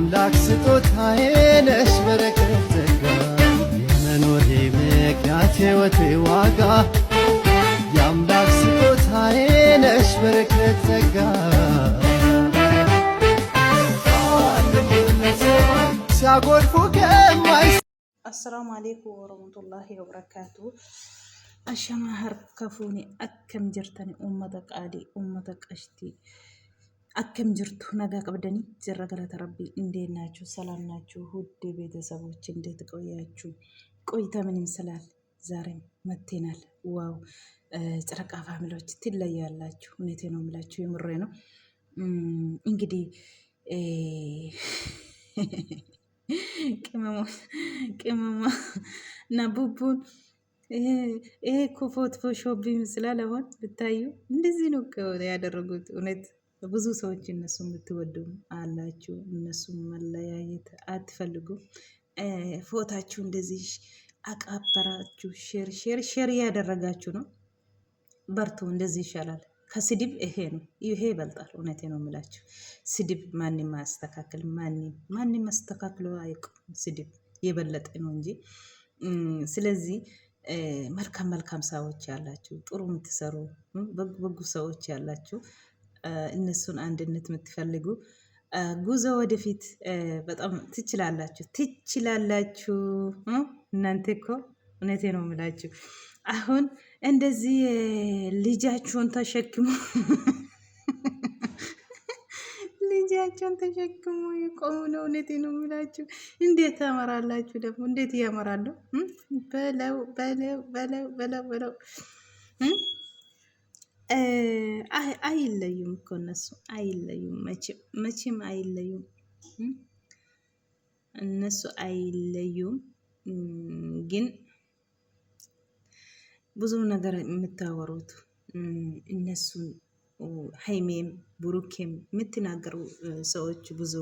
የአምላክ ስጦታዬ ነሽ በረከት ጸጋ የመኖሬ ምክንያት ሕይወቴ ዋጋ የአምላክ ስጦታዬ ነሽ በረከት ጸጋ ሲያጎድፉ ከማይ السلام عليكم ورحمة الله وبركاته. أشما هركفوني أكم جرتني أمتك عادي أمتك أشتي أكم جرتو نجا قبدني جرّ قلت ربي إندي ناجو سلام ناجو هودي بيت سبوت إندي تقوياجو قويتا من مسلال زارم متينال واو ترك أفهملوش تلا يالاجو نتينو ملاجو يمرينو إنجدي ቅመማ እና ቡቡን ይሄ እኮ ፎቶሾፕ ይመስላል። አሁን ብታዩ እንደዚህ ነው ያደረጉት። እውነት ብዙ ሰዎች እነሱ የምትወዱ አላችሁ። እነሱ መለያየት አትፈልጉም። ፎታችሁ እንደዚህ አቃበራችሁ ሼር ያደረጋችሁ ነው። በርቱ። እንደዚህ ይሻላል ከስድብ። ይሄ ነው ይሄ ይበልጣል። እውነቴ ነው የምላችሁ። ስድብ ማንም ማስተካከል ማንም ማስተካከል አይቆም። ስድብ የበለጠ ነው እንጂ። ስለዚህ መልካም ሰዎች ያላችሁ፣ ጥሩ የምትሰሩ በጎ ሰዎች ያላችሁ፣ እነሱን አንድነት የምትፈልጉ ጉዞ ወደፊት በጣም ትችላላችሁ። እናንተ እኮ እውነቴ ነው የምላችሁ። አሁን እንደዚህ ልጃችሁን ተሸክሙ የቆሙ ነው። እውነቴ ነው የምላችሁ። እንዴት ታመራላችሁ ደግሞ! እንዴት እያመራለሁ በለው አይለዩም እኮ እነሱ አይለዩም፣ መቼም አይለዩም። እነሱ አይለዩም። ግን ብዙ ነገር የምታወሩት እነሱን ሀይሜም ብሩኬም የምትናገሩ ሰዎች ብዙ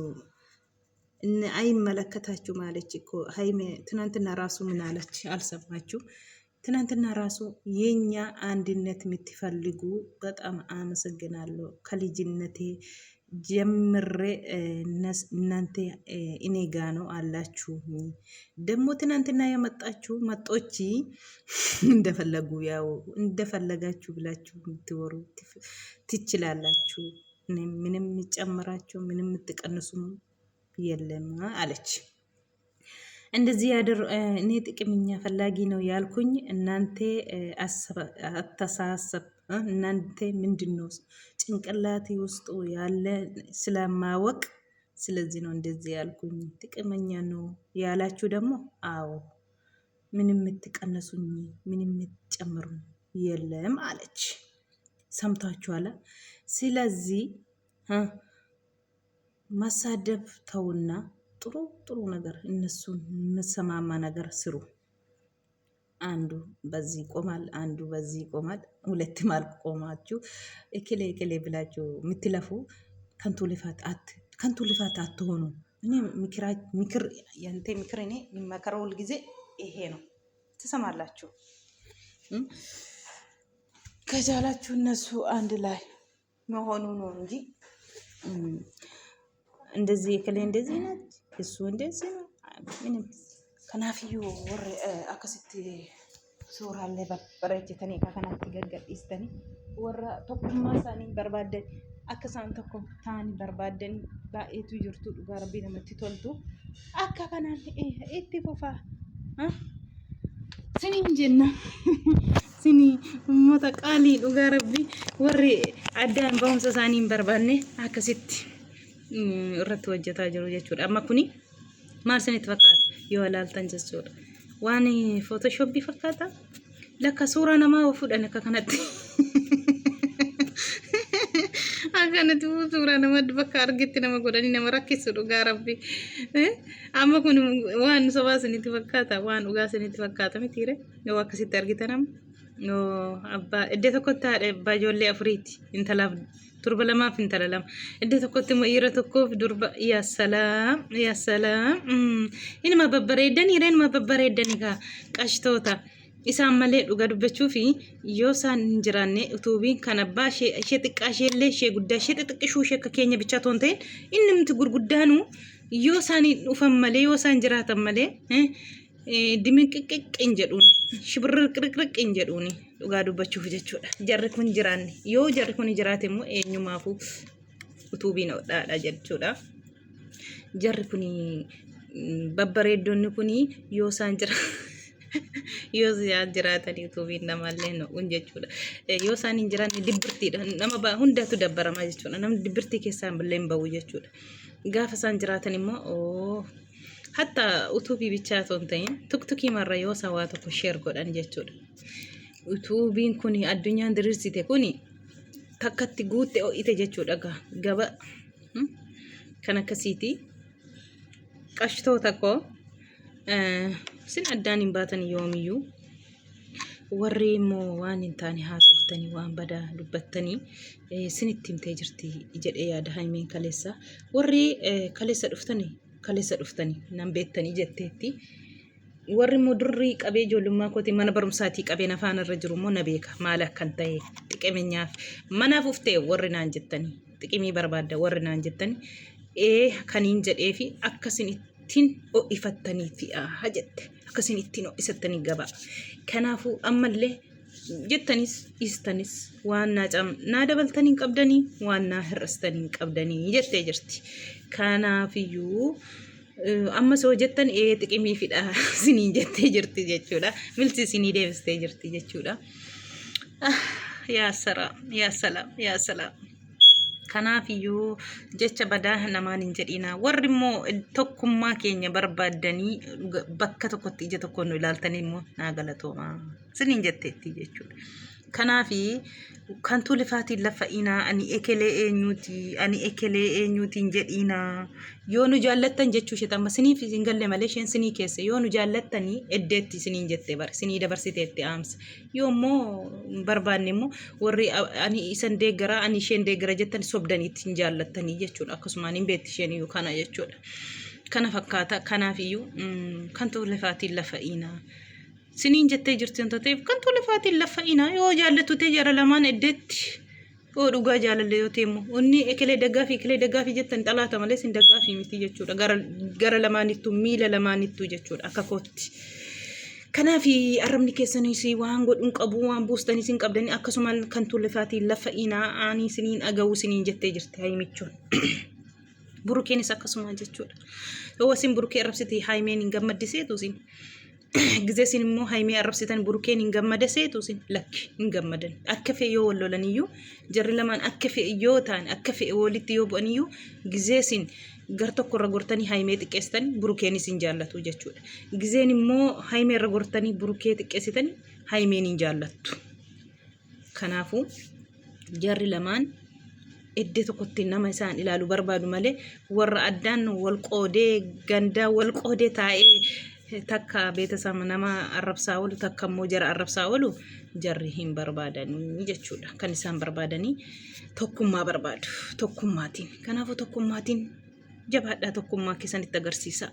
አይመለከታችሁ ማለች እኮ ሀይሜ። ትናንትና ራሱ ምን አለች አልሰማችሁ? ትናንትና ራሱ የኛ አንድነት የምትፈልጉ በጣም አመሰግናለሁ። ከልጅነቴ ጀምሬ እናንተ እኔ ጋ ነው አላችሁ። ደግሞ ትናንትና የመጣችሁ መጦች እንደፈለጉ ያው እንደፈለጋችሁ ብላችሁ የምትወሩ ትችላላችሁ። ምንም ጨምራችሁ ምንም የምትቀንሱም የለም አለች። እንደዚህ እኔ ጥቅምኛ ፈላጊ ነው ያልኩኝ እናንተ አተሳሰብ እናንተ ምንድነው ጭንቅላቴ ውስጡ ያለ ስለማወቅ፣ ስለዚህ ነው እንደዚህ ያልኩኝ። ጥቅመኛ ነው ያላችሁ ደግሞ አዎ፣ ምንም የምትቀነሱኝ ምንም የምትጨምሩ የለም አለች። ሰምታችኋል። ስለዚህ ማሳደብ ተውና ጥሩ ነገር እነሱን መሰማማ ነገር ስሩ። አንዱ በዚህ ይቆማል፣ አንዱ በዚህ ይቆማል። ሁለትም አልቆማችሁ እክሌ ብላችሁ የምትለፉ ከንቱ ልፋት አትሆኑ። እኔ ምክር ያንተ ምክር እኔ የሚመከረው ሁል ጊዜ ይሄ ነው። ትሰማላችሁ? ከቻላችሁ እነሱ አንድ ላይ መሆኑ ነው እንጂ እንደዚህ እክሌ እንደዚህ ነች እሱ እንደዚህ ነው ምንም ከናፍዩ ወር አከስት ሱራለ በረጀተኒ ከከናት ገገዲስተኒ ወራ tokkummaa isaanii barbaadan akka isaan tokko ta'an barbaadan baay'eetu jirtu. dhugaa rabbii namatti toltu. akka kanaan itti fufaa siniin jenna. sini ummata qaalii dhugaa rabbii warri addaan ba'umsa isaanii hin barbaanne akkasitti irratti hojjetaa jiru jechuudha. amma kuni maal sinitti fakkaata yoo ilaaltan jechuudha? waan footoshoppii fakkaata. lakka suuraa namaa fuudhan akka kanatti akkanatti suuraa nama bakka argetti nama godhanii nama rakkisu. dhugaa rabbii amma kun waan sobaa sinitti fakkaata, waan dhugaa sinitti fakkaata mitiire yoo akkasitti argitan abbaa iddoo tokkotti haadha abbaa ijoollee afuriiti, intalaaf durba lamaaf intala lama. iddoo tokkotti immoo dhiira tokkoof durba. yaa salaam inuma babbareeddanii kaa qashtoota isaan malee dhugaa dubbachuu fi yoo isaan hin jiraanne utuubiin kan abbaa ishee xiqqaa ishee illee ishee guddaa ishee xixiqqishuu ishee akka keenya bichaa toon ta'in inni nuti gurguddaanu yoo isaanii dhufan malee yoo isaan jiraatan malee dimiqiqiq hin jedhuun shibirriqriqriq hin jedhuun dhugaa dubbachuuf jechuudha. Jarri kun jiraanne yoo jarri kun jiraate immoo eenyumaafuu utuubiin dhaadha jechuudha. Jarri kun babbareeddonni kun yoo isaan yoo isaan jiraatanii utuubiin namallee no'uun jechuudha. Yoo isaan hin jiraanne dibbirtiidha. Nama hundatu dabbaramaa jechuudha. Namni dibbirtii keessaan billee hin bahu jechuudha. Gaafa isaan jiraatan immoo hatta utuubii bichaa osoo hin ta'in tuktukii marra yoo isaan waa tokko sheer godhan jechuudha. Utuubiin kun addunyaan diriirsite kun takkatti guutte ho'ite jechuudha. Gaba kan akkasiiti. Qashtoota koo sin addaan hin baatan yoomiyyuu warri immoo waan hin taane haasoftanii waan badaa dubbattanii sinitti himtee jirti jedhee yaada Haimeen kaleessa. Warri kaleessa dhuftanii nan beektanii jetteetti. Warri immoo durrii qabee ijoollummaa kootii mana barumsaatii qabee afaan irra jiru immoo na beeka maal akkan ta'e xiqimeenyaaf manaaf uftee warri naan jettanii xiqimii barbaadda warri naan jettanii kaniin jedhee fi akkasin ittiin ho'ifattanii fi jette akkasin ittiin ho'isattanii gabaa. Kanaafuu ammallee jettanis istanis waan naa dabaltanii qabdanii waan naa hir'istanii qabdanii jettee jirti. Kanaafiyyuu amma soo jettan xiqimii fidha siniin jettee jirti jechuudha. Milti sinii deebistee jirti jechuudha. Yaa salaam. Kanaafiyyuu jecha badaa namaan hin jedhina. Warri immoo tokkummaa keenya barbaaddanii bakka tokkotti ija tokkoon nu ilaaltanii immoo naa galatooma siniin jetteetti jechuudha. Kanaafi kan tulifaatiin lafa inaa ani ekelee eenyuutiin jedhiinaa yoo nu jaallattan jechuu ishee amma siniif hin galle malee isheen sinii keessa yoo nu jaallattanii eddeetti siniin jettee bare sinii dabarsiteetti aamsa yoo immoo barbaanne immoo warri ani isan deeggara ani isheen deeggara jettan sobdaniitti hin jaallattanii jechuudha. Akkasumaan hin beetti isheen iyyuu kana jechuudha. Kana fakkaata. Kanaafiyyuu kan tulifaatiin lafa inaa siniin jettee jirti hin ta'eef kan tulifaatiin lafa inaa yoo jaallattu ta'e jara lamaan eddeetti yoo dhugaa jaalalle yoo ta'e immoo inni ekelee daggaafii jettan xalaata malee sin daggaafii miti jechuudha. Gara lamaanittu miila lamaanittu jechuudha akka kootti. Kanaafi arrabni keessanis waan godhuun qabu waan buustanii sin qabdanii akkasumaan kan tulifaatiin lafa inaa ani siniin agawuu siniin jettee jirti Haimichuun. Burukeenis akkasuma jechuudha. Yoo sin burukee arrabsiti Haimeen hin gammaddiseetu sin. Gizee sin immoo Haimee arrabsitan burukeen hin gammada seetu sin lakki hin gammadan. Akka fe'e yoo wallolaniyyuu jarri lamaan akka fe'e yoo ta'an akka fe'e walitti yoo bu'aniyyuu gizee sin gar tokko irra gortanii Haimee xiqqeessitan burukeenis hin jaallatu jechuudha. Gizeen immoo Haimee irra gortanii burukee xiqqeessitan Haimeen hin jaallattu. Kanaafuu jarri lamaan iddoo tokkotti nama isaan ilaalu barbaadu malee warra addaan wal qoodee gandaa wal qoodee taa'ee takka beetasama nama arrabsaa oolu takka immoo jara arrabsaa oolu jarri hin barbaadanii jechuudha. Kan isaan barbaadanii tokkummaa barbaadu tokkummaatiin. Kanaafuu tokkummaatiin jabaadhaa tokkummaa keessanitti agarsiisa.